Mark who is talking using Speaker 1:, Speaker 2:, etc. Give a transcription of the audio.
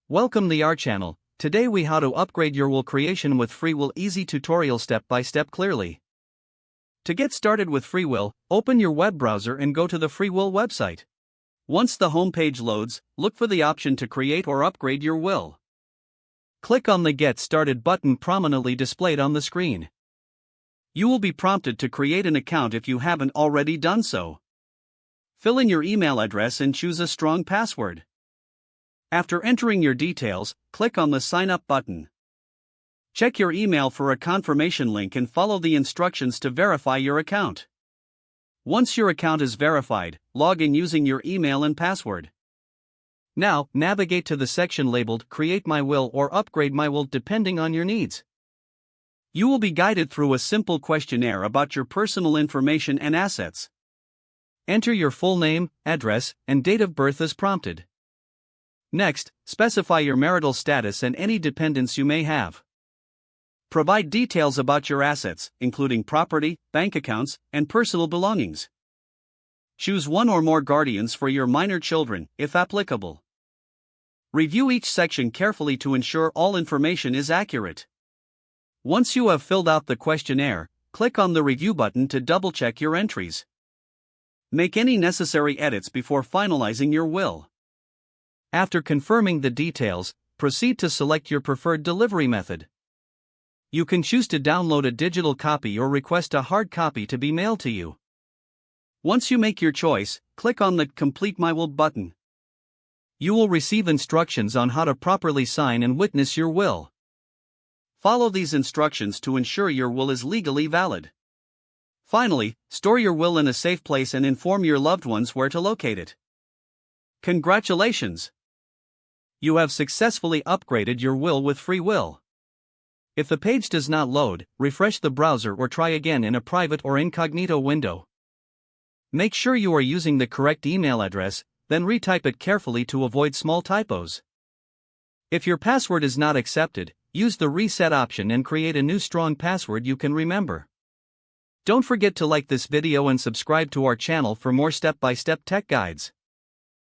Speaker 1: Welcome to our channel. Today we how to upgrade your will creation with FreeWill easy tutorial step by step clearly. To get started with FreeWill, open your web browser and go to the FreeWill website. Once the home page loads, look for the option to create or upgrade your will. Click on the Get Started button prominently displayed on the screen. You will be prompted to create an account if you haven't already done so. Fill in your email address and choose a strong password. After entering your details, click on the Sign Up button. Check your email for a confirmation link and follow the instructions to verify your account. Once your account is verified, log in using your email and password. Now, navigate to the section labeled Create My Will or Upgrade My Will depending on your needs. You will be guided through a simple questionnaire about your personal information and assets. Enter your full name, address, and date of birth as prompted. Next, specify your marital status and any dependents you may have. Provide details about your assets, including property, bank accounts, and personal belongings. Choose one or more guardians for your minor children, if applicable. Review each section carefully to ensure all information is accurate. Once you have filled out the questionnaire, click on the Review button to double-check your entries. Make any necessary edits before finalizing your will. After confirming the details, proceed to select your preferred delivery method. You can choose to download a digital copy or request a hard copy to be mailed to you. Once you make your choice, click on the Complete My Will button. You will receive instructions on how to properly sign and witness your will. Follow these instructions to ensure your will is legally valid. Finally, store your will in a safe place and inform your loved ones where to locate it. Congratulations! You have successfully upgraded your will with FreeWill. If the page does not load, refresh the browser or try again in a private or incognito window. Make sure you are using the correct email address, then retype it carefully to avoid small typos. If your password is not accepted, use the reset option and create a new strong password you can remember. Don't forget to like this video and subscribe to our channel for more step-by-step tech guides.